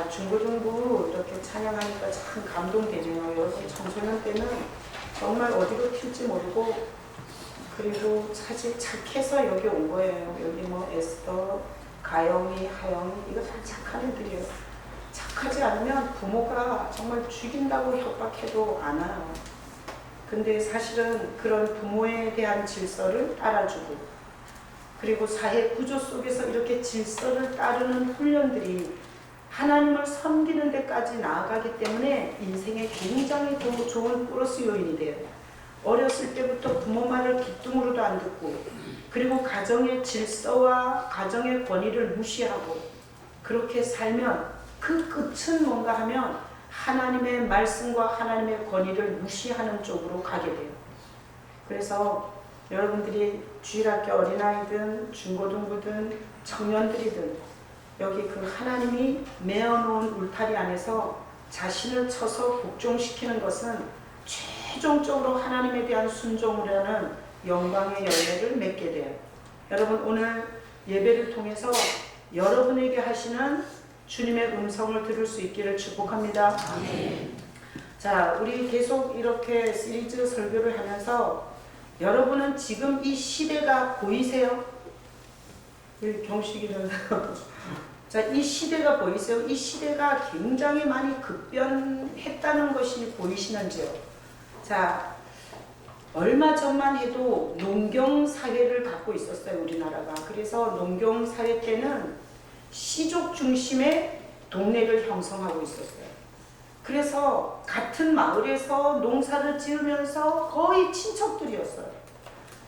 중고등부 이렇게 찬양하니까 참 감동되네요. 여러분 청소년 때는 정말 어디로 튈지 모르고 그리고 사실 착해서 여기 온 거예요. 여기 뭐 에스더, 가영이, 하영이 이거 다 착한 애들이에요. 착하지 않으면 부모가 정말 죽인다고 협박해도 안 와요. 근데 사실은 그런 부모에 대한 질서를 따라주고 그리고 사회 구조 속에서 이렇게 질서를 따르는 훈련들이 하나님을 섬기는 데까지 나아가기 때문에 인생에 굉장히 좋은 플러스 요인이 돼요. 어렸을 때부터 부모 말을 귀뚱으로도 안 듣고 그리고 가정의 질서와 가정의 권위를 무시하고 그렇게 살면 그 끝은 뭔가 하면 하나님의 말씀과 하나님의 권위를 무시하는 쪽으로 가게 돼요. 그래서 여러분들이 주일학교 어린아이든 중고등부든 청년들이든 여기 그 하나님이 메어놓은 울타리 안에서 자신을 쳐서 복종시키는 것은 최종적으로 하나님에 대한 순종을 하는 영광의 열매를 맺게 돼요. 여러분 오늘 예배를 통해서 여러분에게 하시는 주님의 음성을 들을 수 있기를 축복합니다. 아멘. 자, 우리 계속 이렇게 시리즈 설교를 하면서 여러분은 지금 이 시대가 보이세요? 우리 경식이는 자, 이 시대가 보이세요? 이 시대가 굉장히 많이 급변했다는 것이 보이시는지요? 자, 얼마 전만 해도 농경사회를 갖고 있었어요, 우리나라가. 그래서 농경사회 때는 시족 중심의 동네를 형성하고 있었어요. 그래서 같은 마을에서 농사를 지으면서 거의 친척들이었어요.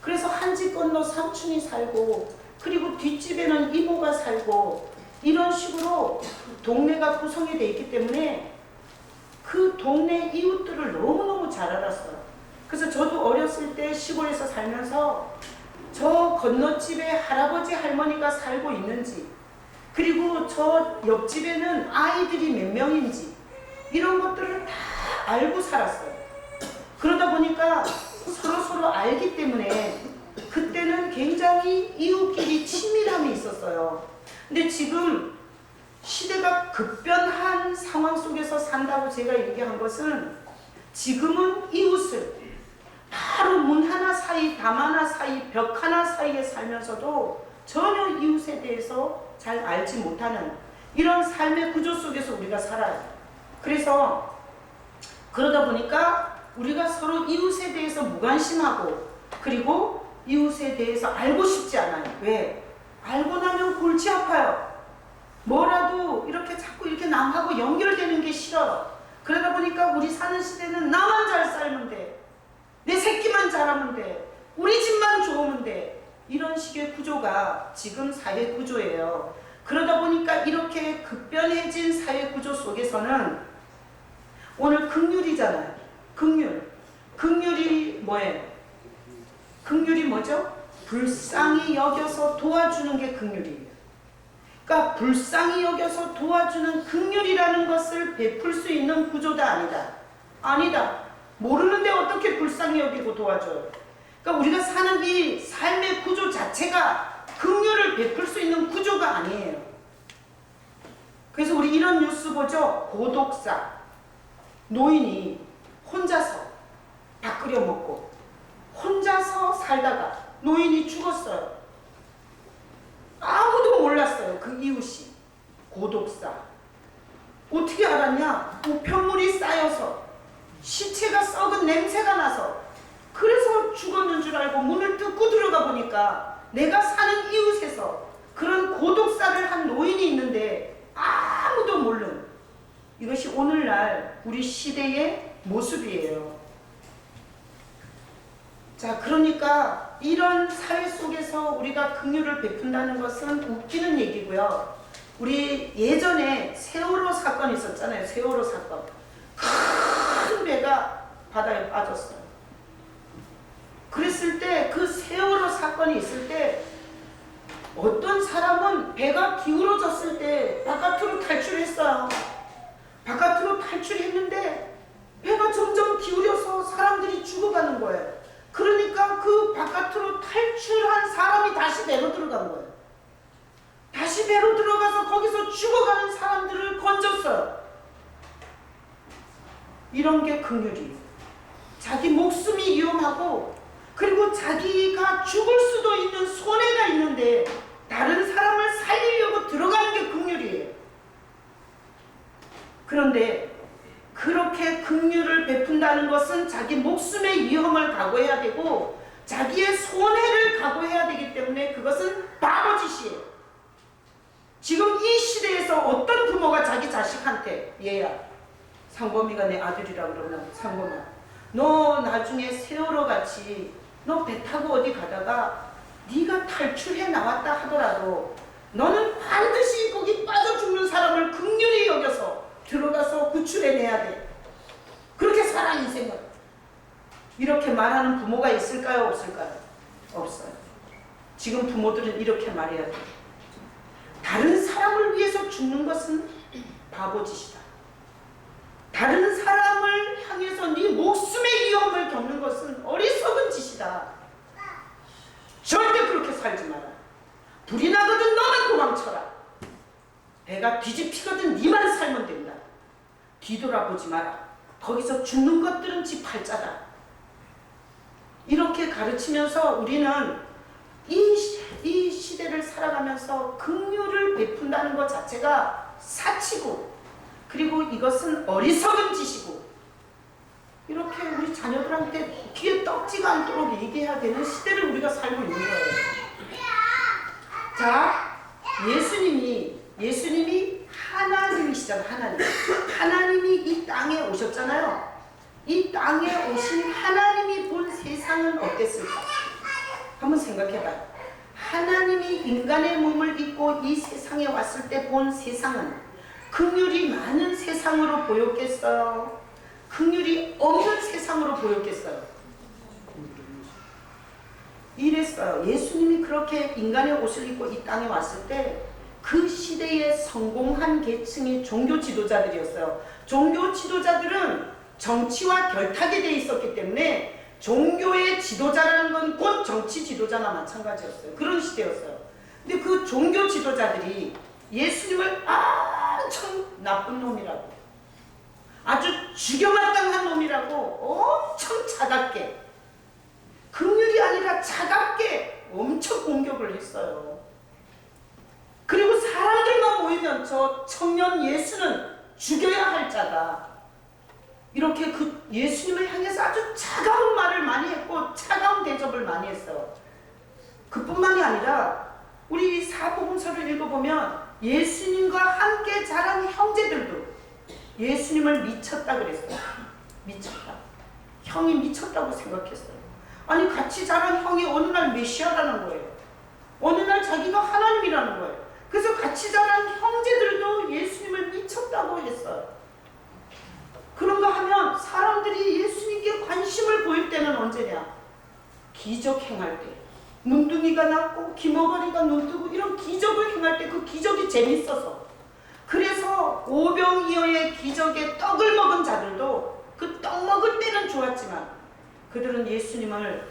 그래서 한 집 건너 삼촌이 살고 그리고 뒷집에는 이모가 살고 이런 식으로 동네가 구성이 되어 있기 때문에 그 동네 이웃들을 너무너무 잘 알았어요. 그래서 저도 어렸을 때 시골에서 살면서 저 건너집에 할아버지 할머니가 살고 있는지 그리고 저 옆집에는 아이들이 몇 명인지 이런 것들을 다 알고 살았어요. 그러다 보니까 서로 알기 때문에 그때는 굉장히 이웃끼리 친밀함이 있었어요. 근데 지금 시대가 급변한 상황 속에서 산다고 제가 얘기한 것은 지금은 이웃을 바로 문 하나 사이, 담 하나 사이, 벽 하나 사이에 살면서도 전혀 이웃에 대해서 잘 알지 못하는 이런 삶의 구조 속에서 우리가 살아요. 그래서 그러다 보니까 우리가 서로 이웃에 대해서 무관심하고 그리고 이웃에 대해서 알고 싶지 않아요. 왜? 알고 나면 골치 아파요. 뭐라도 이렇게 자꾸 이렇게 남하고 연결되는 게 싫어요. 그러다 보니까 우리 사는 시대는 나만 잘 살면 돼. 내 새끼만 잘하면 돼. 우리 집만 좋으면 돼. 이런 식의 구조가 지금 사회 구조예요. 그러다 보니까 이렇게 급변해진 사회 구조 속에서는 오늘 긍휼이잖아요. 긍휼이 뭐예요? 긍휼이 뭐죠? 불쌍히 여겨서 도와주는 게 긍휼이에요. 그러니까 불쌍히 여겨서 도와주는 긍휼이라는 것을 베풀 수 있는 구조다 아니다. 아니다. 모르는데 어떻게 불쌍히 여기고 도와줘요? 그러니까 우리가 사는 이 삶의 구조 자체가 긍휼을 베풀 수 있는 구조가 아니에요. 그래서 우리 이런 뉴스 보죠. 고독사. 노인이 혼자서 밥 끓여 먹고 혼자서 살다가 노인이 죽었어요. 아무도 몰랐어요. 그 이웃이. 고독사. 어떻게 알았냐? 우편물이 쌓여서 시체가 썩은 냄새가 나서 그래서 죽었는 줄 알고 문을 뜯고 들어가 보니까 내가 사는 이웃에서 그런 고독사를 한 노인이 있는데 아무도 모르는 이것이 오늘날 우리 시대의 모습이에요. 자, 그러니까 이런 사회 속에서 우리가 긍휼을 베푼다는 것은 웃기는 얘기고요. 우리 예전에 세월호 사건이 있었잖아요. 세월호 사건. 큰 배가 바다에 빠졌어요. 그랬을 때 그 세월호 사건이 있을 때 어떤 사람은 배가 기울어졌을 때 바깥으로 탈출했어요. 바깥으로 탈출했는데 배가 점점 기울여서 사람들이 죽어가는 거예요. 그러니까 그 바깥으로 탈출한 사람이 다시 배로 들어간 거예요. 다시 배로 들어가서 거기서 죽어가는 사람들을 건져 이런 게 긍휼이에요. 자기 목숨이 위험하고 그리고 자기가 죽을 수도 있는 손해가 있는데 다른 사람을 살리려고 들어가는 게 긍휼이에요. 그런데 그렇게 긍휼을 베푼다는 것은 자기 목숨의 위험을 각오해야 되고 자기의 손해를 각오해야 되기 때문에 그것은 바보짓이에요. 지금 이 시대에서 어떤 부모가 자기 자식한테 얘야, 상범이가 내 아들이라 그러면 상범아, 너 나중에 세월호 같이 너 배 타고 어디 가다가 네가 탈출해 나왔다 하더라도 너는 반드시 거기 빠져 죽는 사람을 긍휼히 여겨서 들어가서 구출해내야 돼. 그렇게 살아 인생을. 이렇게 말하는 부모가 있을까요? 없을까요? 없어요. 지금 부모들은 이렇게 말해야 돼요. 다른 사람을 위해서 죽는 것은 바보짓이다. 다른 사람을 향해서 네 목숨의 위험을 겪는 것은 어리석은 짓이다. 절대 그렇게 살지 마라. 불이 나거든 너만 도망쳐라. 배가 뒤집히거든 네만 살면 된다. 뒤돌아보지 마라. 거기서 죽는 것들은 지 팔자다. 이렇게 가르치면서 우리는 이 시대를 살아가면서 긍휼을 베푼다는 것 자체가 사치고 그리고 이것은 어리석은 짓이고 이렇게 우리 자녀들한테 귀에 떡지가 않도록 얘기해야 되는 시대를 우리가 살고 있는 거예요. 자, 예수님이 하나님이시잖아요. 하나님이 이 땅에 오셨잖아요. 이 땅에 오신 하나님이 본 세상은 어땠을까? 한번 생각해봐요. 하나님이 인간의 몸을 입고 이 세상에 왔을 때 본 세상은 긍휼이 많은 세상으로 보였겠어요? 긍휼이 없는 세상으로 보였겠어요? 이랬어요. 예수님이 그렇게 인간의 옷을 입고 이 땅에 왔을 때 그 시대의 성공한 계층이 종교 지도자들이었어요. 종교 지도자들은 정치와 결탁이 돼 있었기 때문에 종교의 지도자라는 건 곧 정치 지도자나 마찬가지였어요. 그런 시대였어요. 근데 그 종교 지도자들이 예수님을 엄청 나쁜 놈이라고, 아주 죽여마땅한 놈이라고 엄청 차갑게, 긍휼이 아니라 차갑게 엄청 공격을 했어요. 그리고 사람들만 모이면 저 청년 예수는 죽여야 할 자다. 이렇게 그 예수님을 향해서 아주 차가운 말을 많이 했고 차가운 대접을 많이 했어요. 그뿐만이 아니라 우리 사복음서를 읽어보면 예수님과 함께 자란 형제들도 예수님을 미쳤다 그랬어요. 미쳤다. 형이 미쳤다고 생각했어요. 아니 같이 자란 형이 어느 날 메시아라는 거예요. 어느 날 자기가 하나님이라는 거예요. 그래서 같이 자란 형제들도 예수님을 미쳤다고 했어요. 그런가 하면 사람들이 예수님께 관심을 보일 때는 언제냐? 기적 행할 때. 문둥이가 났고 기머거리가 눈 뜨고 이런 기적을 행할 때 그 기적이 재밌어서. 그래서 오병이어의 기적에 떡을 먹은 자들도 그 떡 먹을 때는 좋았지만 그들은 예수님을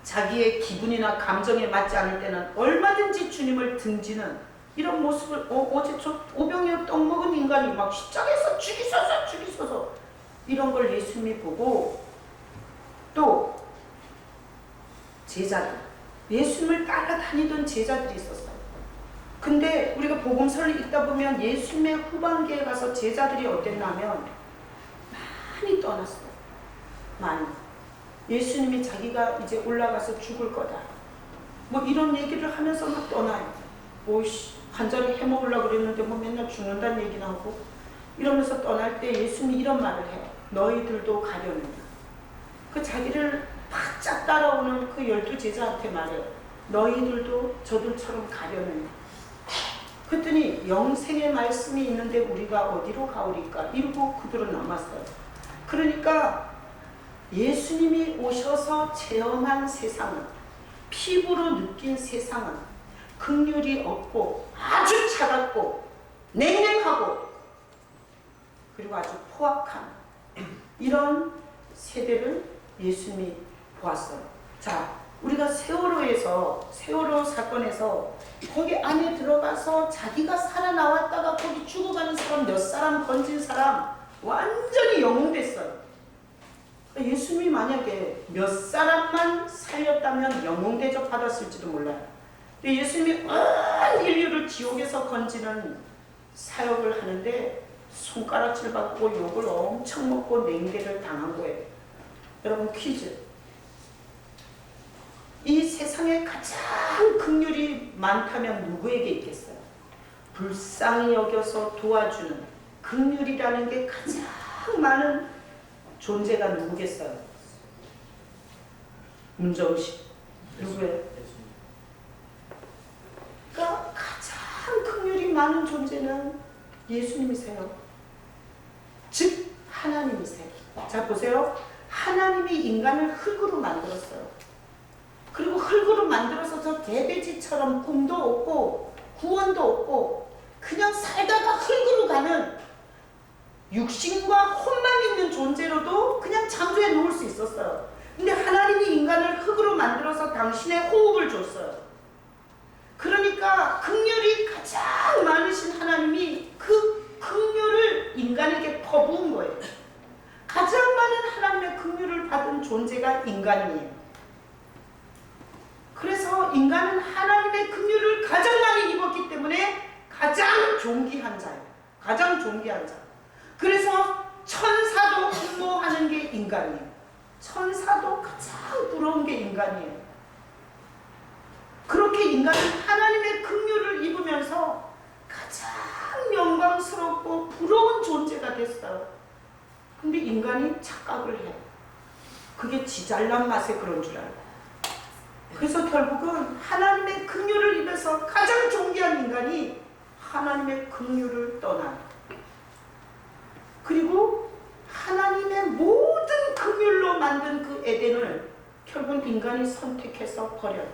자기의 기분이나 감정에 맞지 않을 때는 얼마든지 주님을 등지는 이런 모습을 어제 저 오병이어 떡 먹은 인간이 막 십자가에서 죽이소서 이런 걸 예수님이 보고 또 제자들 예수님을 따라다니던 제자들이 있었어요. 근데 우리가 복음서를 읽다 보면 예수님의 후반기에 가서 제자들이 어땠냐면 많이 떠났어요. 많이. 예수님이 자기가 이제 올라가서 죽을 거다. 뭐 이런 얘기를 하면서 막 떠나요. 오이씨 한 자리 해먹으려고 그랬는데 뭐 맨날 죽는다는 얘기나 하고 이러면서 떠날 때 예수님이 이런 말을 해요. 너희들도 가려느냐. 그 자기를 바짝 따라오는 그 12제자한테 말해요. 너희들도 저들처럼 가려느냐. 그랬더니 영생의 말씀이 있는데 우리가 어디로 가오리까 이러고 그들은 남았어요. 그러니까 예수님이 오셔서 체험한 세상은, 피부로 느낀 세상은 긍휼이 없고 아주 차갑고 냉랭하고 그리고 아주 포악한 이런 세대를 예수님이 보았어요. 자, 우리가 세월호 사건에서 거기 안에 들어가서 자기가 살아나왔다가 거기 죽어가는 사람 몇 사람 건진 사람 완전히 영웅됐어요. 예수님이 만약에 몇 사람만 살렸다면 영웅 대접 받았을지도 몰라요. 근데 예수님이 온 인류를 지옥에서 건지는 사역을 하는데 손가락질 받고 욕을 엄청 먹고 냉대를 당한 거예요. 여러분 퀴즈. 이 세상에 가장 긍휼이 많다면 누구에게 있겠어요? 불쌍히 여겨서 도와주는 긍휼이라는 게 가장 많은 존재가 누구겠어요? 문정식. 누구예요? 그러니까 가장 긍휼이 많은 존재는 예수님이세요. 즉 하나님이세요. 자 보세요. 하나님이 인간을 흙으로 만들었어요. 그리고 흙으로 만들어서 저 개돼지처럼 꿈도 없고 구원도 없고 그냥 살다가 흙으로 가는 육신과 혼만 있는 존재로도 그냥 잠수해 놓을 수 있었어요. 근데 하나님이 인간을 흙으로 만들어서 당신의 호흡을 줬어요. 그러니까 긍휼이 가장 많으신 하나님이 그 긍휼을 인간에게 퍼부은 거예요. 가장 많은 하나님의 긍휼을 받은 존재가 인간이에요. 그래서 인간은 하나님의 긍휼을 가장 많이 입었기 때문에 가장 존귀한 자예요. 가장 존귀한 자. 그래서 천사도 흠모하는 게 인간이에요. 천사도 가장 부러운 게 인간이에요. 그렇게 인간은 하나님의 긍휼을 입으면서 가장 영광스럽고 부러운 존재가 됐어요. 근데 인간이 착각을 해요. 그게 지 잘난 맛에 그런 줄 알고. 그래서 결국은 하나님의 긍휼을 입어서 가장 존귀한 인간이 하나님의 긍휼을 떠나요. 그리고 하나님의 모든 긍휼로 만든 그 에덴을 결국 인간이 선택해서 버려요.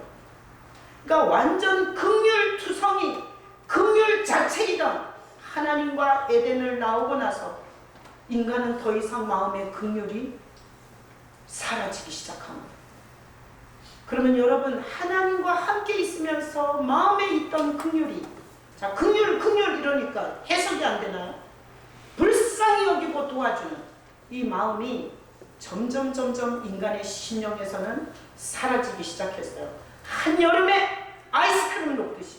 그러니까 완전 긍휼투성이, 긍휼 자체이던 하나님과 에덴을 나오고 나서 인간은 더 이상 마음의 긍휼이 사라지기 시작합니다. 그러면 여러분 하나님과 함께 있으면서 마음에 있던 긍휼이, 자 긍휼 이러니까 해석이 안 되나요? 불쌍히 여기고 도와주는 이 마음이 점점 인간의 심령에서는 사라지기 시작했어요. 한여름에 아이스크림을 녹듯이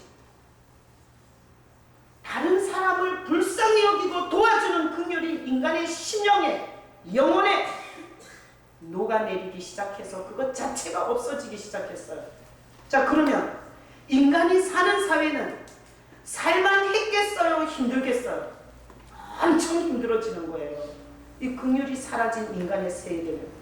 다른 사람을 불쌍히 여기고 도와주는 긍휼이 인간의 심령에, 영혼에 녹아내리기 시작해서 그것 자체가 없어지기 시작했어요. 자 그러면 인간이 사는 사회는 살만 했겠어요? 힘들겠어요? 엄청 힘들어지는 거예요. 이 긍휼이 사라진 인간의 세계는.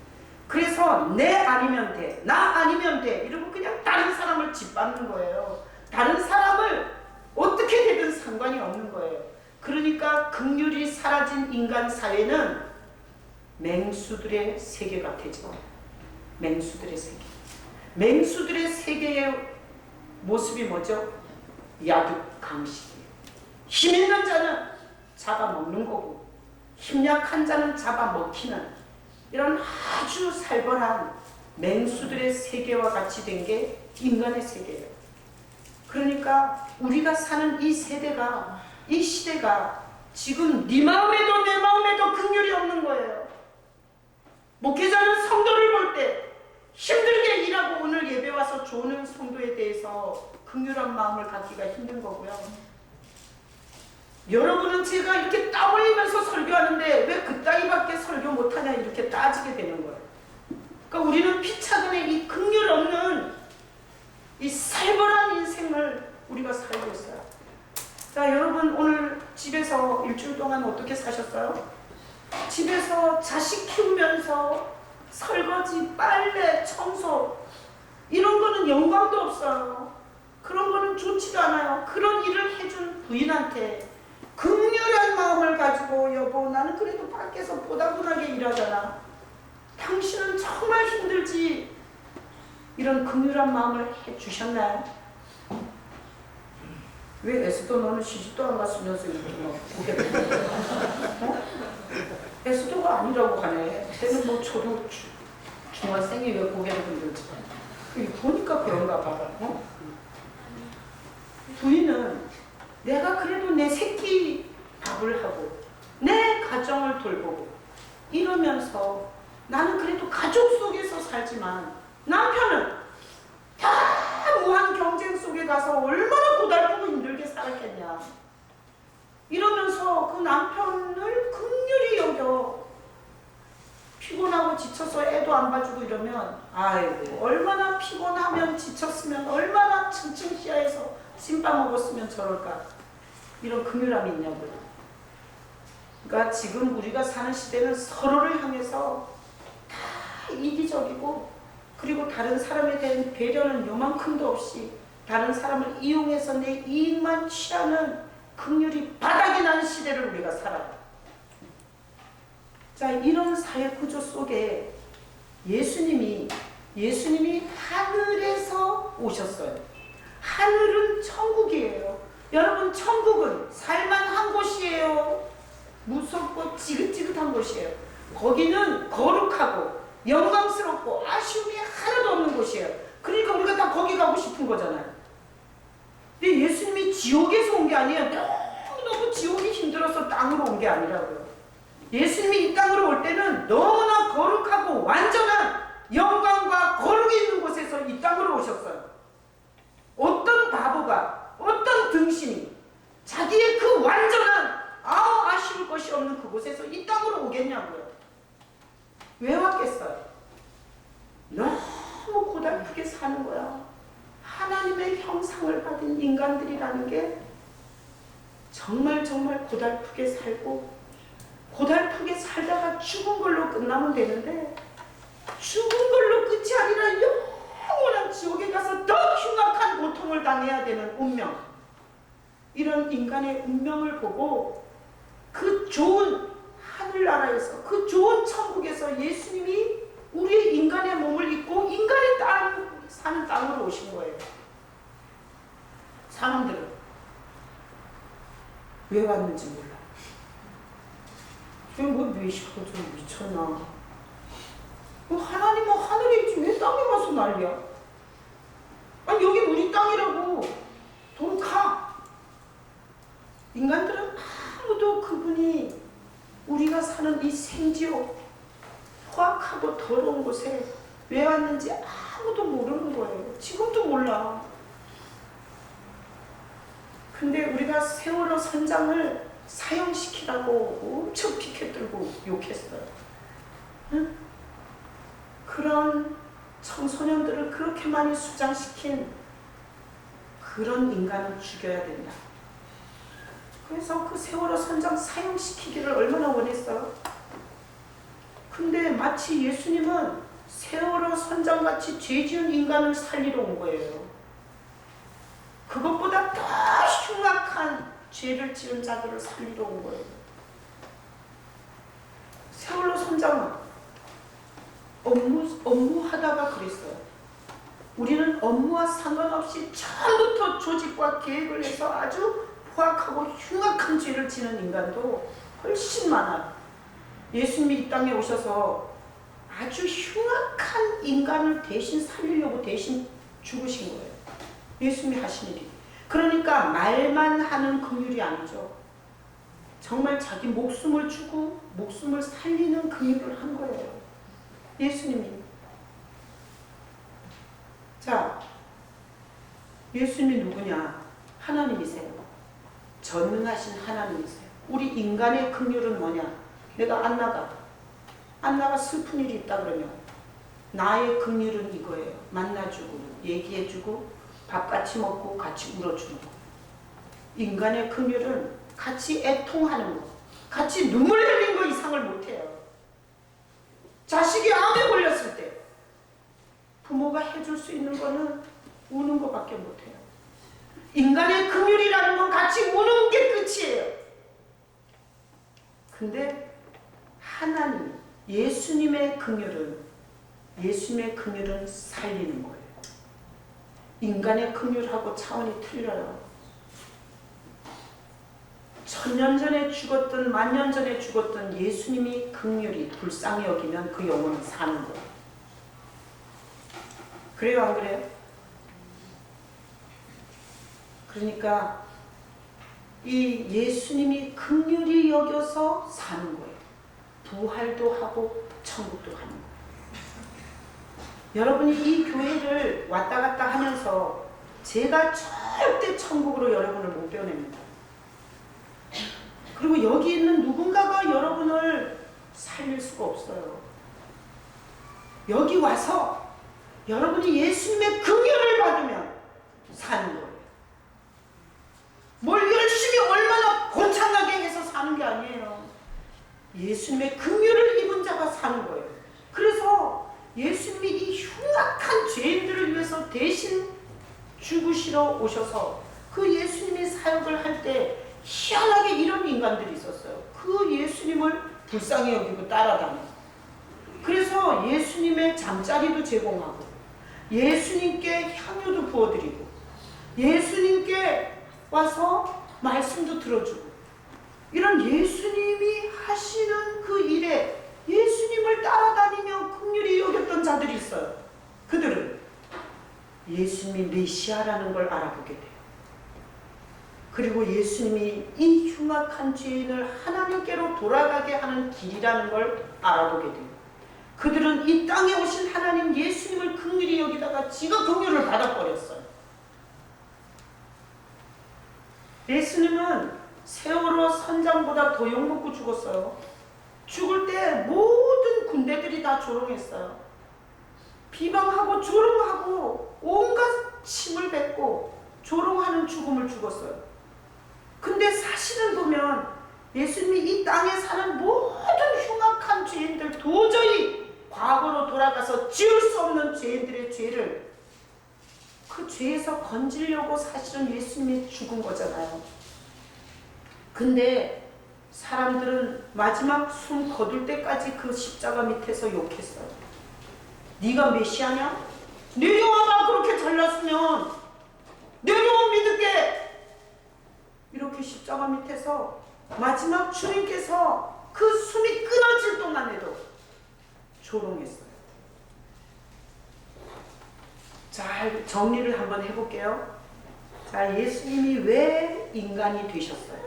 그래서 내 아니면 돼, 나 아니면 돼 이러고 그냥 다른 사람을 짓밟는 거예요. 다른 사람을 어떻게 되든 상관이 없는 거예요. 그러니까 긍휼이 사라진 인간 사회는 맹수들의 세계가 되죠. 맹수들의 세계. 맹수들의 세계의 모습이 뭐죠? 야득 강식이에요. 힘 있는 자는 잡아먹는 거고 힘 약한 자는 잡아먹히는 이런 아주 살벌한 맹수들의 세계와 같이 된 게 인간의 세계예요. 그러니까 우리가 사는 이 세대가, 이 시대가 지금 네 마음에도 내 마음에도 긍휼이 없는 거예요. 목회자는 성도를 볼 때 힘들게 일하고 오늘 예배 와서 조는 성도에 대해서 긍휼한 마음을 갖기가 힘든 거고요. 여러분은 제가 이렇게 땀 흘리면서 설교하는데 왜 그따위밖에 설교 못하냐 이렇게 따지게 되는 거예요. 그러니까 우리는 피차근의 이 긍휼 없는 이 살벌한 인생을 우리가 살고 있어요. 자 여러분 오늘 집에서 일주일 동안 어떻게 사셨어요? 집에서 자식 키우면서 설거지, 빨래, 청소 이런 거는 영광도 없어요. 그런 거는 좋지도 않아요. 그런 일을 해준 부인한테 긍휼한 마음을 가지고 여보 나는 그래도 밖에서 보다분하게 일하잖아. 당신은 정말 힘들지. 이런 긍휼한 마음을 해주셨나요? 왜 에스더 너는 시집도 안 갔으면서 이렇게 막 고개 들고 어? 에스더가 아니라고 하네. 쟤는 뭐 초등 중학생이 왜 고개를 들지? 보니까 그런가 봐. 어? 부인은 내가 그래도 내 새끼 밥을 하고 내 가족 가정을 돌보고 이러면서 나는 그래도 가족 속에서 살지만 남편은 다 무한 경쟁 속에 가서 얼마나 고달프고 힘들게 살았겠냐. 이러면서 그 남편을 긍휼히 여겨 피곤하고 지쳐서 애도 안 봐주고 이러면 아이고 얼마나 피곤하면 지쳤으면 얼마나 층층 시야에서 찐빵 먹었으면 저럴까. 이런 긍휼함이 있냐고요. 그러니까 지금 우리가 사는 시대는 서로를 향해서 다 이기적이고 그리고 다른 사람에 대한 배려는 요만큼도 없이 다른 사람을 이용해서 내 이익만 취하는 긍휼이 바닥이 나는 시대를 우리가 살아요. 자, 이런 사회 구조 속에 예수님이 하늘에서 오셨어요. 하늘은 천국이에요. 여러분, 천국은 살만한 곳이에요. 무섭고 지긋지긋한 곳이에요. 거기는 거룩하고 영광스럽고 아쉬움이 하나도 없는 곳이에요. 그러니까 우리가 다 거기 가고 싶은 거잖아요. 근데 예수님이 지옥에서 온 게 아니에요. 너무 지옥이 힘들어서 땅으로 온 게 아니라고요. 예수님이 이 땅으로 올 때는 너무나 거룩하고 완전한 영광과 거룩이 있는 곳에서 이 땅으로 오셨어요. 어떤 바보가, 어떤 등신이 자기의 그 완전한 아쉬울 것이 없는 그곳에서 이 땅으로 오겠냐고요. 왜 왔겠어요? 너무 고달프게 사는 거야. 하나님의 형상을 받은 인간들이라는 게 정말 고달프게 살고 고달프게 살다가 죽은 걸로 끝나면 되는데 죽은 걸로 끝이 아니라 영원한 지옥에 가서 더 흉악한 고통을 당해야 되는 운명. 이런 인간의 운명을 보고 그 좋은 하늘나라에서 그 좋은 천국에서 예수님이 우리의 인간의 몸을 입고 인간의 사는 땅으로 오신 거예요. 사람들은 왜 왔는지 몰라. 지금 뭐 멕시코 좀 미쳤나. 하나님은 하늘에 있지 왜 땅에 와서 난리야? 아니 여기 우리 땅이라고. 돈 가. 인간들은 아무도 그분이 우리가 사는 이 생지옥 포악하고 더러운 곳에 왜 왔는지 아무도 모르는 거예요. 지금도 몰라. 근데 우리가 세월호 선장을 사형시키라고 엄청 피켓 들고 욕했어요. 응? 그런 청소년들을 그렇게 많이 수장시킨 그런 인간을 죽여야 된다. 그래서 그 세월호 선장 사형시키기를 얼마나 원했어요. 근데 마치 예수님은 세월호 선장같이 죄 지은 인간을 살리러 온 거예요. 그것보다 더 흉악한 죄를 지은 자들을 살리러 온 거예요. 세월호 선장은 업무하다가 그랬어요. 우리는 업무와 상관없이 처음부터 조직과 계획을 해서 아주 포악하고 흉악한 죄를 지는 인간도 훨씬 많아요. 예수님이 이 땅에 오셔서 아주 흉악한 인간을 대신 살리려고 대신 죽으신 거예요. 예수님이 하신 일이. 그러니까 말만 하는 긍휼이 아니죠. 정말 자기 목숨을 주고 목숨을 살리는 긍휼을 한 거예요. 예수님이. 자, 예수님이 누구냐? 하나님이세요. 전능하신 하나님이세요. 우리 인간의 긍휼은 뭐냐? 내가 안나가 슬픈 일이 있다 그러면 나의 긍휼은 이거예요. 만나주고 얘기해주고 밥 같이 먹고 같이 울어주는 거. 인간의 긍휼은 같이 애통하는 거, 같이 눈물 흘린 거 이상을 못해요. 자식이 암에 걸렸을 때 부모가 해줄 수 있는 거는 우는 거밖에 못해요. 인간의 긍휼이라는 건 같이 우는 게 끝이에요. 근데 하나님, 예수님의 긍휼은 살리는 거예요. 인간의 긍휼하고 차원이 틀려요. 1000년 전에 죽었든 10,000년 전에 죽었든 예수님이 긍휼히 불쌍히 여기면 그 영혼은 사는 거예요. 그래요, 안 그래요? 그러니까 이 예수님이 긍휼히 여겨서 사는 거예요. 부활도 하고 천국도 가는 거예요. 여러분이 이 교회를 왔다 갔다 하면서 제가 절대 천국으로 여러분을 못 빼냅니다. 그리고 여기 있는 누군가가 여러분을 살릴 수가 없어요. 여기 와서 여러분이 예수님의 긍휼을 받으면 사는 거예요. 뭘 열심히 얼마나 고창하게 해서 사는 게 아니에요. 예수님의 긍휼을 입은 자가 사는 거예요. 그래서 예수님이 이 흉악한 죄인들을 위해서 대신 죽으시러 오셔서 그 예수님이 사역을 할 때 희한하게 이런 인간들이 있었어요. 그 예수님을 불쌍히 여기고 따라다니고, 그래서 예수님의 잠자리도 제공하고 예수님께 향유도 부어드리고 예수님께 와서 말씀도 들어주고, 이런 예수님이 하시는 그 일에 예수님을 따라다니며 긍휼히 여겼던 자들이 있어요. 그들은 예수님이 메시아라는 걸 알아보게 돼요. 그리고 예수님이 이 흉악한 죄인을 하나님께로 돌아가게 하는 길이라는 걸 알아보게 돼요. 그들은 이 땅에 오신 하나님 예수님을 긍휼히 여기다가 지가 긍휼을 받아버렸어요. 예수님은 세월호 선장보다 더 욕먹고 죽었어요. 죽을 때 모든 군대들이 다 조롱했어요. 비방하고 조롱하고 온갖 침을 뱉고 조롱하는 죽음을 죽었어요. 근데 사실을 보면 예수님이 이 땅에 사는 모든 흉악한 죄인들, 도저히 과거로 돌아가서 지을 수 없는 죄인들의 죄를, 그 죄에서 건지려고 사실은 예수님이 죽은 거잖아요. 근데 사람들은 마지막 숨 거둘 때까지 그 십자가 밑에서 욕했어요. 네가 메시아냐? 내려와봐. 그렇게 잘났으면 내려와 믿을게. 이렇게 십자가 밑에서 마지막 주님께서 그 숨이 끊어질 동안에도 조롱했어요. 잘 정리를 한번 해볼게요. 자, 예수님이 왜 인간이 되셨어요?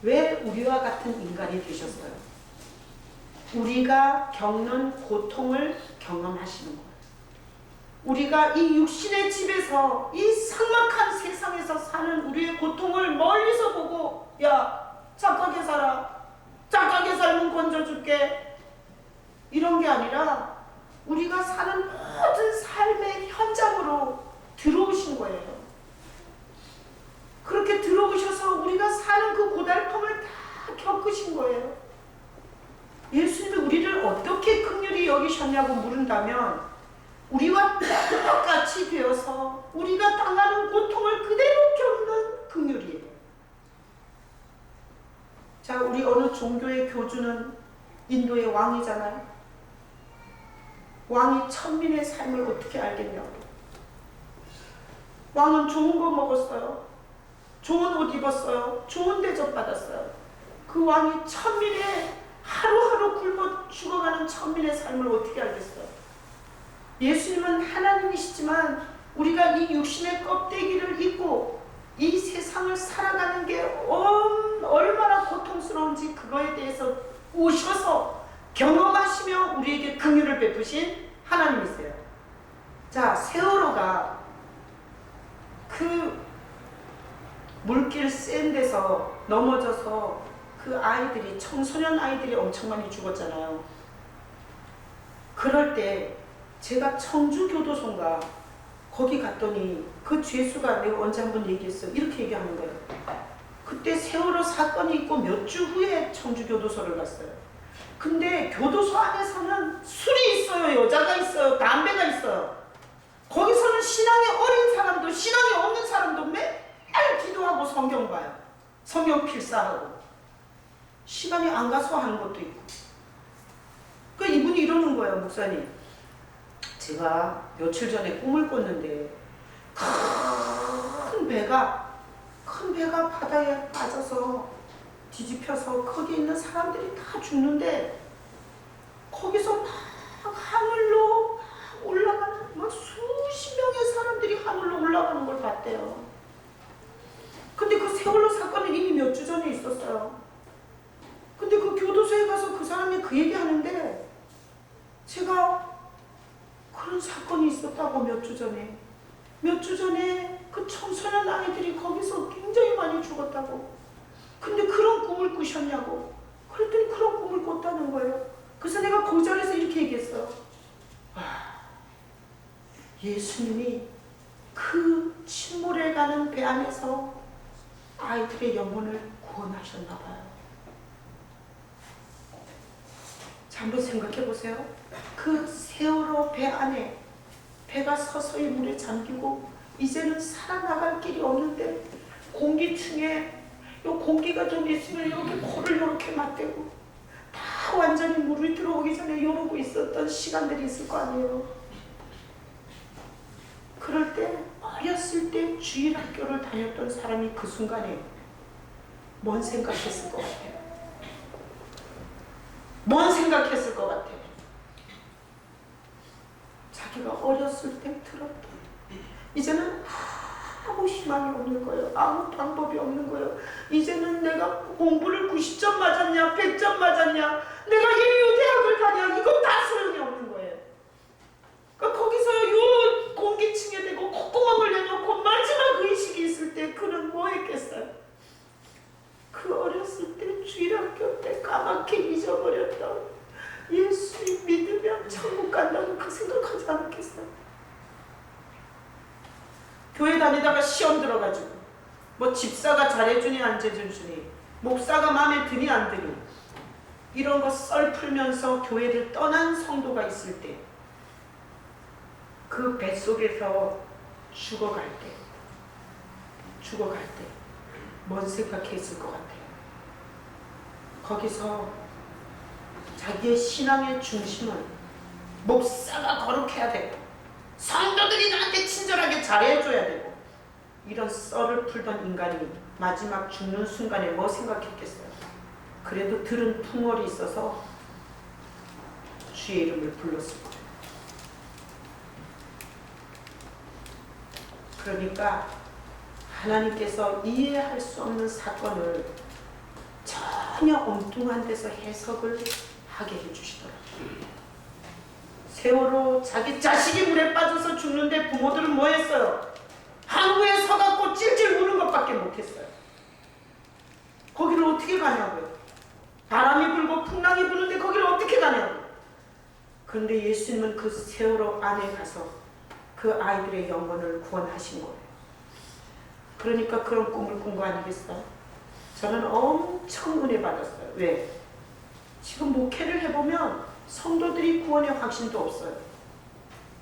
왜 우리와 같은 인간이 되셨어요? 우리가 겪는 고통을 경험하시는 거예요. 우리가 이 육신의 집에서 이 삭막한 세상에서 사는 우리의 고통을 멀리서 보고, 야, 착하게 살아, 착하게 살면 건져줄게, 이런 게 아니라 우리가 사는 모든 삶의 현장으로 들어오신 거예요. 그렇게 들어오셔서 우리가 사는 그 고달픔을 다 겪으신 거예요. 예수님이 우리를 어떻게 긍휼히 여기셨냐고 물은다면, 우리와 똑같이 되어서 우리가 당하는 고통을 그대로 겪는 긍휼이에요. 자, 우리 어느 종교의 교주는 인도의 왕이잖아요. 왕이 천민의 삶을 어떻게 알겠냐고. 왕은 좋은 거 먹었어요. 좋은 옷 입었어요. 좋은 대접 받았어요. 그 왕이 천민의 하루하루 굶어 죽어가는 천민의 삶을 어떻게 알겠어요? 예수님은 하나님이시지만 우리가 이 육신의 껍데기를 입고 이 세상을 살아가는 게 얼마나 고통스러운지 그거에 대해서 오셔서 경험하시며 우리에게 긍휼을 베푸신 하나님이세요. 자, 세월호가 그 물길 센 데서 넘어져서 그 아이들이, 청소년 아이들이 엄청 많이 죽었잖아요. 그럴 때 제가 청주교도소인가 거기 갔더니 그 죄수가, 내가 언제 한번 얘기했어, 이렇게 얘기하는 거예요. 그때 세월호 사건이 있고 몇 주 후에 청주교도소를 갔어요. 근데 교도소 안에서는 술이 있어요, 여자가 있어요, 담배가 있어요. 거기서는 신앙이 어린 사람도 신앙이 없는 사람도 맨날 기도하고 성경 봐요. 성경 필사하고 시간이 안 가서 하는 것도 있고. 그러니까 이분이 이러는 거예요. 목사님, 제가 며칠 전에 꿈을 꿨는데 큰 배가 바다에 빠져서 뒤집혀서 거기 있는 사람들이 다 죽는데 거기서 막 하늘로 올라가는, 막 수십 명의 사람들이 하늘로 올라가는 걸 봤대요. 근데 그 세월호 사건은 이미 몇 주 전에 있었어요. 근데 그 교도소에 가서 그 사람 사람이 그 얘기 하는데 제가 그런 사건이 있었다고 몇 주 전에 그 청소년 아이들이 거기서 굉장히 많이 죽었다고. 근데 그런 꿈을 꾸셨냐고. 그랬더니 그런 꿈을 꿨다는 거예요. 그래서 내가 그 자리에서 이렇게 얘기했어요. 예수님이 그 침몰해 가는 배 안에서 아이들의 영혼을 구원하셨나 봐요. 자, 한번 생각해 보세요. 그 세월호 배 안에 배가 서서히 물에 잠기고 이제는 살아나갈 길이 없는데 공기층에 요 공기가 좀 있으면 이렇게 코를 이렇게 맞대고 다 완전히 물이 들어오기 전에 이러고 있었던 시간들이 있을 거 아니에요. 그럴 때 어렸을 때 주일학교를 다녔던 사람이 그 순간에 뭔 생각했을 것 같아요? 뭔 생각했을 것 같아요? 자기가 어렸을 때 들었던 이제는 아무 희망이 없는 거예요. 아무 방법이 없는 거예요. 이제는 내가 공부를 90점 맞았냐 100점 맞았냐 내가 인류 대학을 가냐 이건 다 소용이 없는 거예요. 그러니까 거기서 요 공기층에 대고 콧구멍을 내놓고 마지막 의식이 있을 때 그는 뭐 했겠어요? 그 어렸을 때 주일학교 때 까맣게 잊어버렸던 예수 믿으면 천국 간다고 그 생각하지 않았겠어요? 교회 다니다가 시험 들어가지고 뭐 집사가 잘해주니 안 잘해주니 목사가 마음에 드니 안 드니 이런 거 썰 풀면서 교회를 떠난 성도가 있을 때 그 뱃속에서 죽어갈 때 뭔 생각했을 것 같아요? 거기서 자기의 신앙의 중심을 목사가 거룩해야 되고 성도들이 나한테 친절하게 잘해줘야 되고 이런 썰을 풀던 인간이 마지막 죽는 순간에 뭐 생각했겠어요? 그래도 들은 풍월이 있어서 주의 이름을 불렀을 거예요. 그러니까 하나님께서 이해할 수 없는 사건을 전혀 엉뚱한 데서 해석을 하게 해주시더라고요. 세월호 자기 자식이 물에 빠져서 죽는데 부모들은 뭐 했어요? 항구에 서갖고 찔찔 우는 것밖에 못했어요. 거기를 어떻게 가냐고요? 바람이 불고 풍랑이 부는데 거기를 어떻게 가냐고요? 그런데 예수님은 그 세월호 안에 가서 그 아이들의 영혼을 구원하신 거예요. 그러니까 그런 꿈을 꾼 거 아니겠어요? 저는 엄청 은혜 받았어요. 왜? 지금 목회를 해보면 성도들이 구원의 확신도 없어요.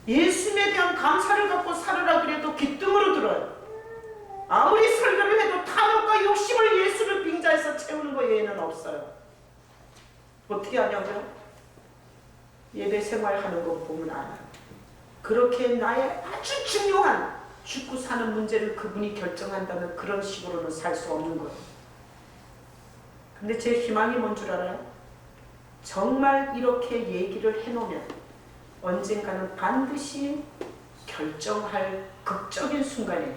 예수님에 대한 감사를 갖고 살으라 그래도 기뜸으로 들어요. 아무리 설교를 해도 탐욕과 욕심을 예수를 빙자해서 채우는 거 외에는 없어요. 어떻게 하냐고요? 예배 생활하는 거 보면 알아요. 그렇게 나의 아주 중요한 죽고 사는 문제를 그분이 결정한다는 그런 식으로는 살 수 없는 거예요. 근데 제 희망이 뭔 줄 알아요? 정말 이렇게 얘기를 해놓으면 언젠가는 반드시 결정할 극적인 순간에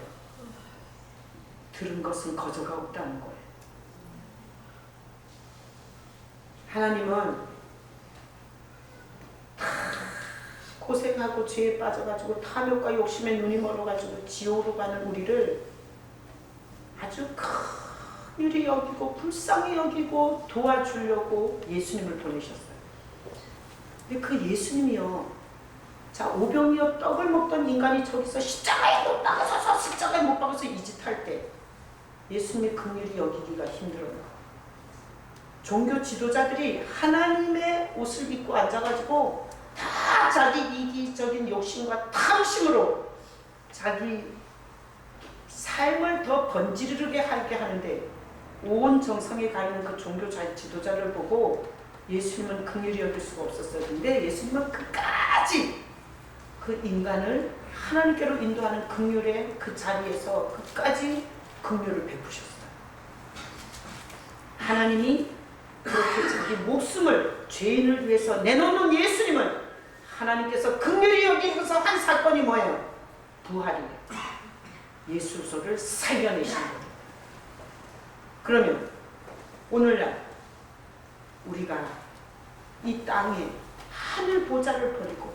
들은 것은 거저가 없다는 거예요. 하나님은 고생하고 죄에 빠져가지고 탐욕과 욕심에 눈이 멀어가지고 지옥으로 가는 우리를 아주 긍휼히 여기고 불쌍히 여기고 도와주려고 예수님을 보내셨어요. 근데 그 예수님이요, 자, 오병이어 떡을 먹던 인간이 저기서 십자가에 못 박아서 십자가에 못 박아서 이 짓 할 때 예수님이 긍휼히 여기기가 힘들어요. 종교 지도자들이 하나님의 옷을 입고 앉아가지고 다 자기 이기적인 욕심과 탐심으로 자기 삶을 더 번지르르게 하게 하는데 온 정성에 가 있는 그 종교 지도자를 보고 예수님은 긍휼히 여길 수가 없었어요. 근데 예수님은 끝까지 그 인간을 하나님께로 인도하는 긍휼의 그 자리에서 끝까지 긍휼을 베푸셨어요. 하나님이 그렇게 자기 목숨을 죄인을 위해서 내놓는 예수님을 하나님께서 긍휼히 여기면서 한 사건이 뭐예요? 부활이에요. 예수를 살려내신 거예요. 그러면 오늘날 우리가 이 땅에 하늘 보좌를 버리고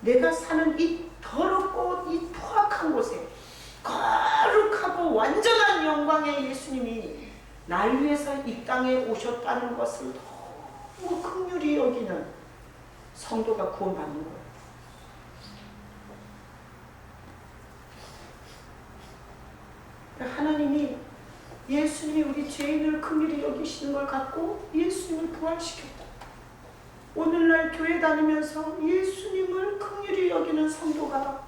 내가 사는 이 더럽고 이 포악한 곳에 거룩하고 완전한 영광의 예수님이 날 위해서 이 땅에 오셨다는 것을 너무 긍휼히 여기는 성도가 구원받는 거예요. 하나님이 예수님이 우리 죄인을 긍휼히 여기시는 걸 갖고 예수님을 부활시켰다. 오늘날 교회 다니면서 예수님을 긍휼히 여기는 성도가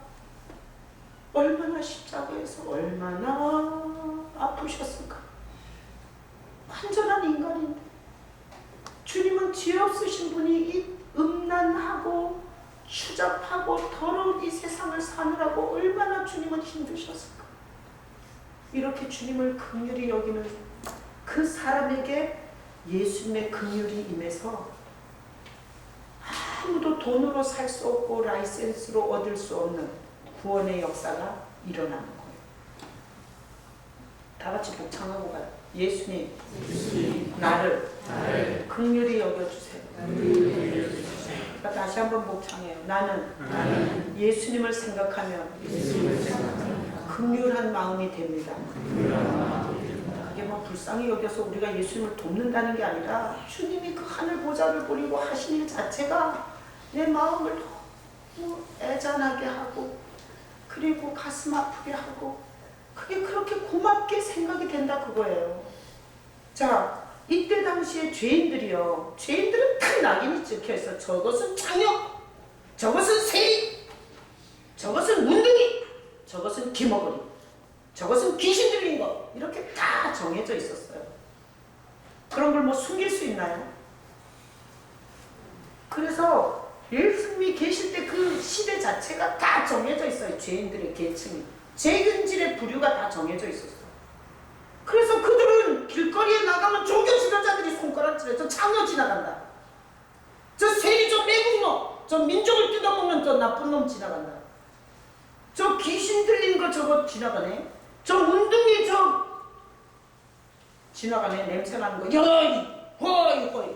얼마나 십자가에서 얼마나 아프셨을까. 완전한 인간인데 주님은 죄 없으신 분이 이 음란하고 추잡하고 더러운 이 세상을 사느라고 얼마나 주님은 힘드셨을까. 이렇게 주님을 긍휼히 여기는 그 사람에게 예수님의 긍휼이 임해서 아무도 돈으로 살 수 없고 라이센스로 얻을 수 없는 구원의 역사가 일어나는 거예요. 다 같이 복창하고 가요. 예수님, 나를 긍휼히 여겨주세요. 그러니까 다시 한번 복창해요. 나는 예수님을 생각하면 긍휼한 마음이 됩니다. 그게 뭐 불쌍히 여겨서 우리가 예수님을 돕는다는 게 아니라 주님이 그 하늘 보좌를 버리고 하신 일 자체가 내 마음을 너무 애잔하게 하고 그리고 가슴 아프게 하고 그게 그렇게 고맙게 생각이 된다 그거예요. 자, 이때 당시에 죄인들이요. 죄인들은 딱 낙인이 찍혀있어. 저것은 장혁, 저것은 세리, 저것은 문둥이, 저것은 기머거리, 저것은 귀신 들린 거. 이렇게 다 정해져 있었어요. 그런 걸 뭐 숨길 수 있나요? 그래서 예수님이 계실 때 그 시대 자체가 다 정해져 있어요. 죄인들의 계층이. 죄근질의 부류가 다 정해져 있었어요. 그래서 그들은 길거리에 나가면 종교 지도자들이 손가락질해. 저 장녀 지나간다. 저 세리, 저 매국노, 저 민족을 뜯어먹는 저 나쁜 놈 지나간다. 저 귀신 들린 거 저거 지나가네. 저 운동이 저 지나가네. 냄새나는 거. 여이, 허이, 허이.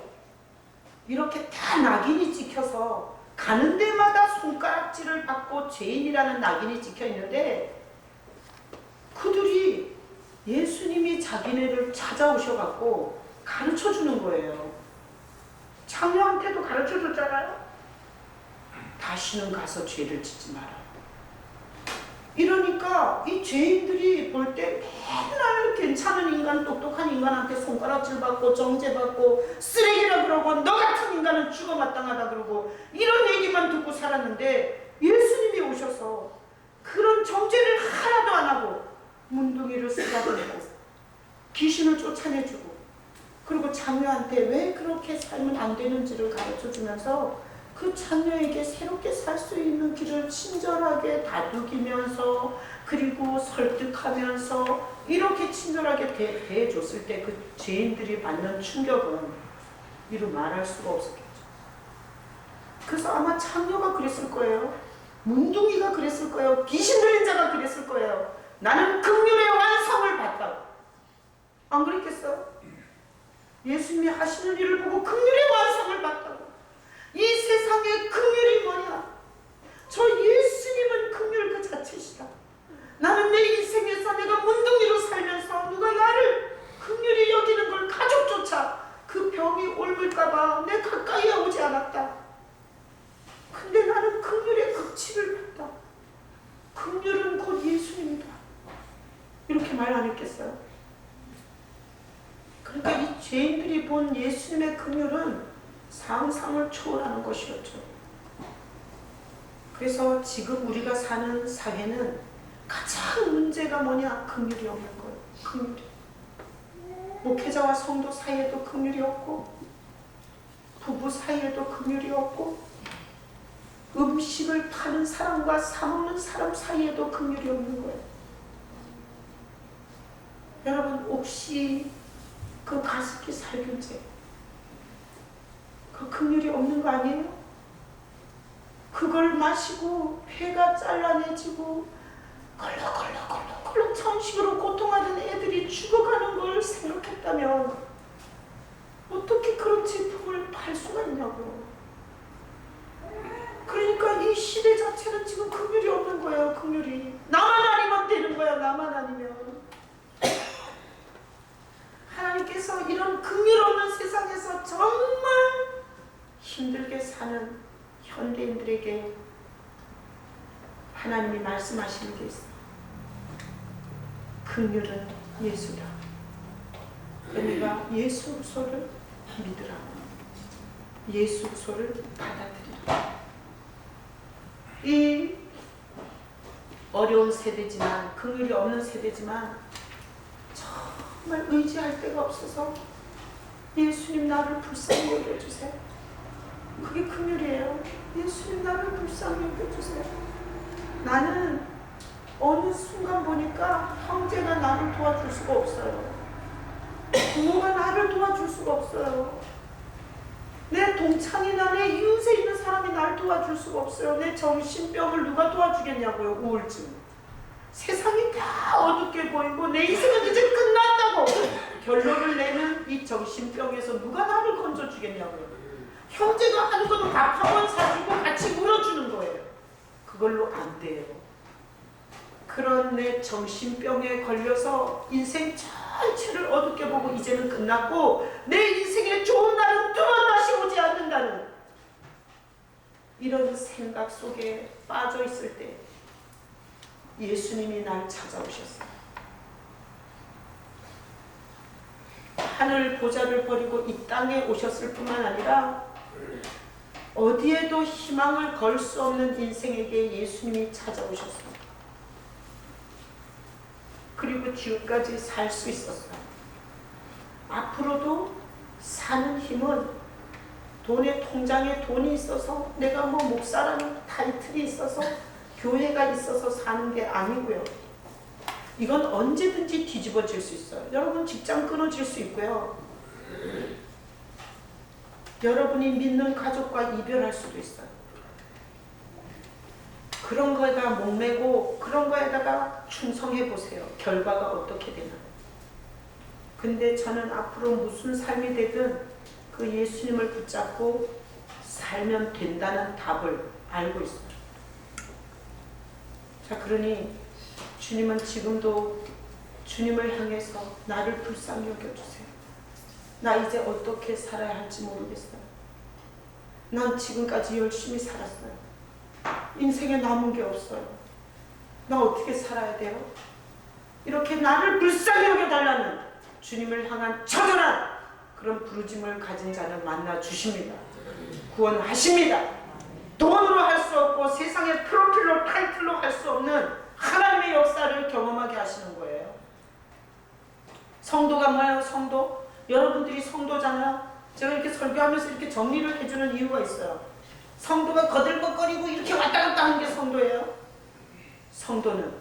이렇게 다 낙인이 찍혀서 가는 데마다 손가락질을 받고 죄인이라는 낙인이 찍혀 있는데 그들이 예수님이 자기네를 찾아오셔갖고 가르쳐 주는 거예요. 장녀한테도 가르쳐 줬잖아요. 다시는 가서 죄를 짓지 마라. 이러니까 이 죄인들이 볼 때 맨날 괜찮은 인간, 똑똑한 인간한테 손가락질 받고 정죄받고 쓰레기라 그러고 너 같은 인간은 죽어 마땅하다 그러고 이런 얘기만 듣고 살았는데 예수님이 오셔서 그런 정죄를 하나도 안 하고 문둥이를 쓰다듬고 귀신을 쫓아내주고 그리고 장녀한테 왜 그렇게 살면 안 되는지를 가르쳐주면서 그 장녀에게 새롭게 살 수 있는 길을 친절하게 다독이면서 그리고 설득하면서 이렇게 친절하게 대해줬을 때 그 죄인들이 받는 충격은 이루 말할 수가 없었겠죠. 그래서 아마 장녀가 그랬을 거예요. 문둥이가 그랬을 거예요. 귀신 들린 자가 그랬을 거예요. 나는 긍휼의 완성을 받다. 안 그랬겠어요? 예수님이 하시는 일을 보고 긍휼의 완성을 받다고. 이 세상의 긍휼이 뭐냐? 저 예수님은 긍휼 그 자체시다. 나는 내 인생에서 내가 문둥이로 살면서 누가 나를 긍휼히 여기는 걸 가족조차 그 병이 옮을까봐 내 가까이에 오지 않았다. 근데 나는 긍휼의 극치를 받다. 긍휼은 곧 예수님이다. 이렇게 말 안 했겠어요? 그러니까 이 죄인들이 본 예수님의 긍휼은 상상을 초월하는 것이었죠. 그래서 지금 우리가 사는 사회는 가장 문제가 뭐냐? 긍휼이 없는 거예요. 긍휼이. 목회자와 성도 사이에도 긍휼이 없고 부부 사이에도 긍휼이 없고 음식을 파는 사람과 사 먹는 사람 사이에도 긍휼이 없는 거예요. 여러분 혹시 그 가습기 살균제 그 긍휼이 없는 거 아니에요? 그걸 마시고 폐가 잘라내지고 껄럭껄럭 천식으로 고통하던 애들이 죽어가는 걸 생각했다면 어떻게 그런 제품을 팔 수가 있냐고요. 그러니까 이 시대 자체는 지금 긍휼이 없는 거예요. 긍휼이 나만 아니면 되는 거야. 나만 아니면. 하나님께서 이런 긍휼 없는 세상에서 정말 힘들게 사는 현대인들에게 하나님이 말씀하시는 게 있어요. 긍휼은 예수다. 그러니까 예수소를 믿으라. 예수소를 받아들이라. 이 어려운 세대지만, 긍휼이 없는 세대지만 정말 의지할 데가 없어서 예수님 나를 불쌍히 여겨주세요. 그게 긍휼이에요. 예수님 나를 불쌍히 여겨주세요. 나는 어느 순간 보니까 형제가 나를 도와줄 수가 없어요. 부모가 나를 도와줄 수가 없어요. 내 동창이나 내 이웃에 있는 사람이 나를 도와줄 수가 없어요. 내 정신병을 누가 도와주겠냐고요. 우울증. 세상이 다 어둡게 보이고 내 인생은 이제 끝났다고 결론을 내는 이 정신병에서 누가 나를 건져주겠냐고요. 형제가 하는 거는 밥 한 번 사주고 같이 물어주는 거예요. 그걸로 안 돼요. 그런 내 정신병에 걸려서 인생 전체를 어둡게 보고 이제는 끝났고 내 인생에 좋은 날은 두 번 다시 오지 않는다는 이런 생각 속에 빠져 있을 때 예수님이 날 찾아오셨어요. 하늘 보좌를 버리고 이 땅에 오셨을 뿐만 아니라 어디에도 희망을 걸 수 없는 인생에게 예수님이 찾아오셨어요. 그리고 지금까지 살 수 있었어요. 앞으로도 사는 힘은 돈의 통장에 돈이 있어서 내가 뭐 목사라는 타이틀이 있어서 교회가 있어서 사는 게 아니고요. 이건 언제든지 뒤집어질 수 있어요. 여러분 직장 끊어질 수 있고요. 여러분이 믿는 가족과 이별할 수도 있어요. 그런 거에다 목매고 그런 거에다가 충성해 보세요. 결과가 어떻게 되나. 근데 저는 앞으로 무슨 삶이 되든 그 예수님을 붙잡고 살면 된다는 답을 알고 있어요. 자, 그러니 주님은 지금도 주님을 향해서 나를 불쌍히 여겨주세요. 나 이제 어떻게 살아야 할지 모르겠어요. 난 지금까지 열심히 살았어요. 인생에 남은 게 없어요. 나 어떻게 살아야 돼요? 이렇게 나를 불쌍히 여겨달라는 주님을 향한 처절한 그런 부르짐을 가진 자는 만나 주십니다. 구원하십니다. 돈으로 할 수 없고 세상의 프로필로 타이틀로 할 수 없는 하나님의 역사를 경험하게 하시는 거예요. 성도가 뭐예요? 성도? 여러분들이 성도잖아요. 제가 이렇게 설교하면서 이렇게 정리를 해주는 이유가 있어요. 성도가 거들먹거리고 이렇게 왔다 갔다 하는 게 성도예요. 성도는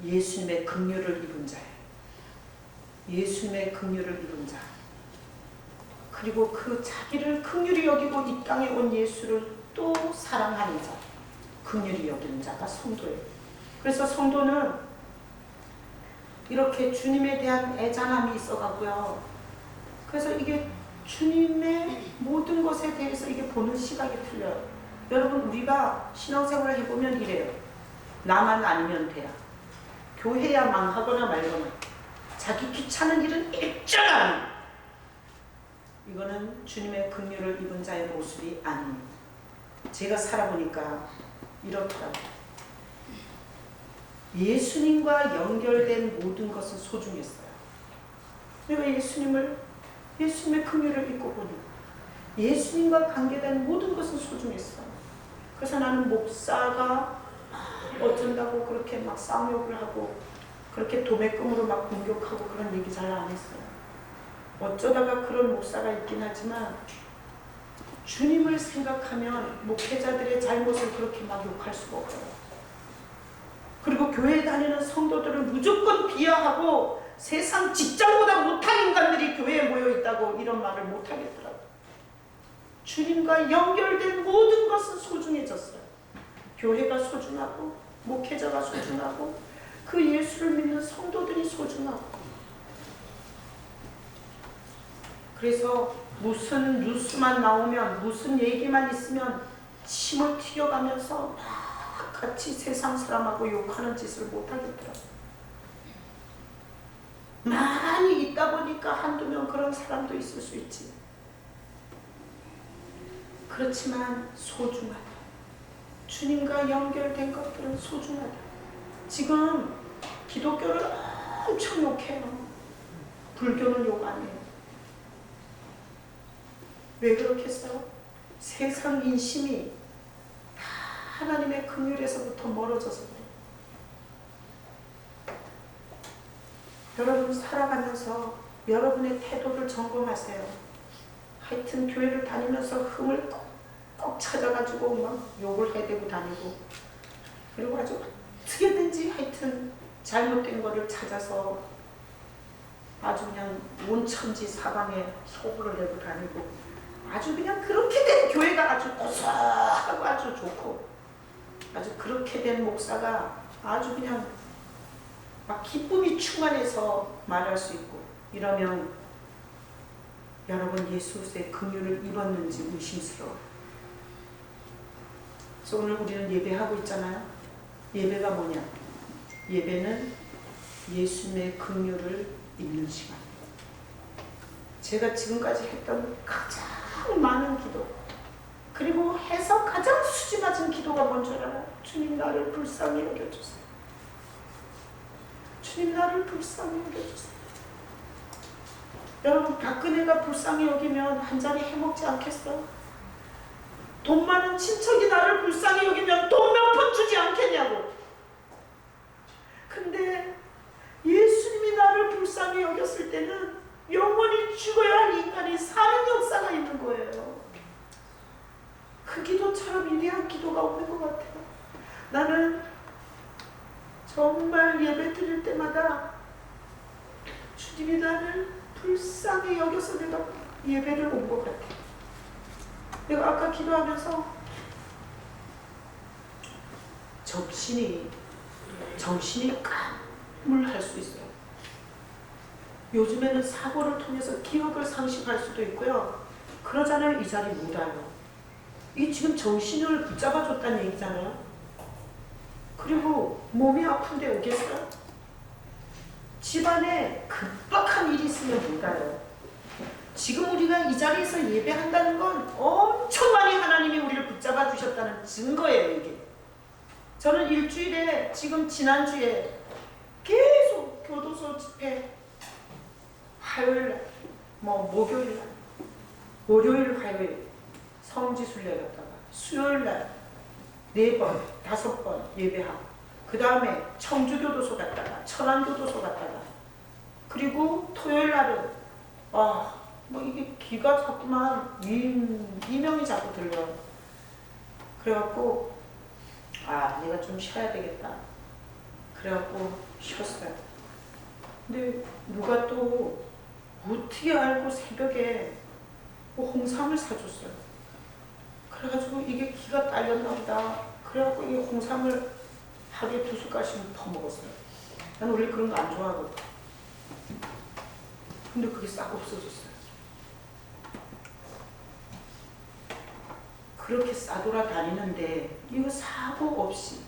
예수님의 긍휼을 입은 자예요. 예수님의 긍휼을 입은 자. 그리고 그 자기를 긍휼히 여기고 이 땅에 온 예수를 또 사랑하는 자. 긍휼히 여기는 자가 성도예요. 그래서 성도는 이렇게 주님에 대한 애잔함이 있어가고요. 그래서 이게 주님의 모든 것에 대해서 이게 보는 시각이 틀려요. 여러분 우리가 신앙생활을 해보면 이래요. 나만 아니면 돼야. 교회야 망하거나 말거나 자기 귀찮은 일은 일절안. 이거는 주님의 긍휼을 입은 자의 모습이 아닙니다. 제가 살아보니까 이렇더라고요. 예수님과 연결된 모든 것은 소중했어요. 내가 예수님의 긍휼을 입고 보니 예수님과 관계된 모든 것은 소중했어요. 그래서 나는 목사가 어쩐다고 그렇게 막 쌍욕을 하고 그렇게 도매금으로 막 공격하고 그런 얘기 잘 안 했어요. 어쩌다가 그런 목사가 있긴 하지만 주님을 생각하면 목회자들의 잘못을 그렇게 막 욕할 수가 없어요. 그리고 교회 다니는 성도들을 무조건 비하하고 세상 직장보다 못한 인간들이 교회에 모여 있다고 이런 말을 못하겠더라고요. 주님과 연결된 모든 것은 소중해졌어요. 교회가 소중하고 목회자가 소중하고 그 예수를 믿는 성도들이 소중하고 그래서 무슨 뉴스만 나오면 무슨 얘기만 있으면 침을 튀겨가면서 막 같이 세상 사람하고 욕하는 짓을 못하겠더라고요. 많이 있다 보니까 한두 명 그런 사람도 있을 수 있지. 그렇지만 소중하다. 주님과 연결된 것들은 소중하다. 지금 기독교를 엄청 욕해요. 불교는 욕 안 해요. 왜 그렇겠어요? 세상 인심이 다 하나님의 긍휼에서부터 멀어져서 그래요. 여러분 살아가면서 여러분의 태도를 점검하세요. 하여튼 교회를 다니면서 흠을 꼭 찾아가지고 막 욕을 해대고 다니고, 그리고 아주 어떻게든지 하여튼 잘못된 거를 찾아서 아주 그냥 온천지 사방에 소굴을 내고 다니고, 아주 그냥 그렇게 된 교회가 아주 고소하고 아주 좋고, 아주 그렇게 된 목사가 아주 그냥 막 기쁨이 충만해서 말할 수 있고, 이러면 여러분 예수의 긍휼을 입었는지 의심스러워요. 그래서 오늘 우리는 예배하고 있잖아요. 예배가 뭐냐? 예배는 예수님의 긍휼을 입는 시간이에요. 제가 지금까지 했던 가장 많은 기도, 그리고 해서 가장 수지 맞은 기도가 뭔지 알아요? 주님 나를 불쌍히 여겨주세요. 주님 나를 불쌍히 여겨주세요. 여러분 박근혜가 불쌍히 여기면 한 자리 해먹지 않겠어요? 돈 많은 친척이 나를 불쌍히 여기면 돈 몇 푼 주지 않겠냐고. 근데 예수님이 나를 불쌍히 여겼을 때는 영원히 죽어야 할 인간이 사는 역사가 있는 거예요. 그 기도처럼 위대한 기도가 없는 것 같아요. 나는 정말 예배 드릴 때마다 주님이 나를 불쌍히 여겨서 내가 예배를 온 것 같아요. 내가 아까 기도하면서 정신이 까물할 수 있어요. 요즘에는 사고를 통해서 기억을 상실할 수도 있고요. 그러잖아요. 이 자리 못 와요. 이 지금 정신을 붙잡아줬다는 얘기잖아요. 그리고 몸이 아픈데 오겠어요? 집안에 급박한 일이 있으면 못 와요. 지금 우리가 이 자리에서 예배한다는 건 엄청 많이 하나님이 우리를 붙잡아 주셨다는 증거예요. 이게 저는 일주일에 지금 지난주에 계속 교도소 집회, 화요일날, 목요일날, 월요일, 화요일 성지순례 갔다가 수요일날 4번, 5번 예배하고, 그 다음에 청주교도소 갔다가 천안교도소 갔다가, 그리고 토요일날은 이게 귀가 자꾸만 이명이 자꾸 들려요. 그래갖고 내가 좀 쉬어야 되겠다. 그래갖고 쉬었어요. 근데 누가 또 어떻게 알고 새벽에 홍삼을 사줬어요. 그래가지고 이게 기가 딸렸나 보다. 그래갖고 이 홍삼을 하루에 2숟갈씩 퍼먹었어요. 난 원래 그런 거 안 좋아하거든. 근데 그게 싹 없어졌어요. 그렇게 싸돌아다니는데 이거 사고 없이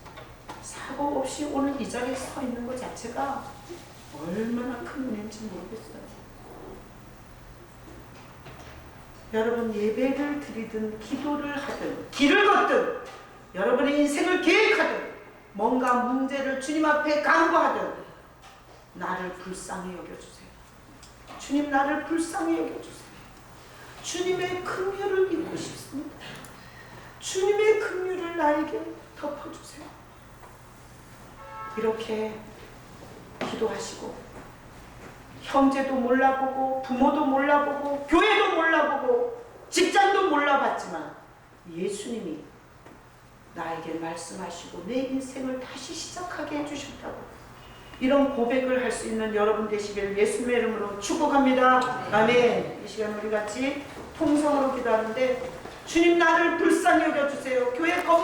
오늘 이 자리에 서 있는 것 자체가 얼마나 큰 은혜인지 모르겠어요. 여러분 예배를 드리든 기도를 하든 길을 걷든 여러분의 인생을 계획하든 뭔가 문제를 주님 앞에 간구하든 나를 불쌍히 여겨주세요. 주님 나를 불쌍히 여겨주세요. 주님의 긍휼을 입고 싶습니다. 주님의 긍휼을 나에게 덮어주세요. 이렇게 기도하시고 형제도 몰라보고 부모도 몰라보고 교회도 몰라보고 직장도 몰라봤지만 예수님이 나에게 말씀하시고 내 인생을 다시 시작하게 해주셨다고, 이런 고백을 할 수 있는 여러분 되시길 예수님의 이름으로 축복합니다. 아멘. 이 시간 우리 같이 통성으로 기도하는데, 주님 나를 불쌍히 여겨주세요. 교회 건물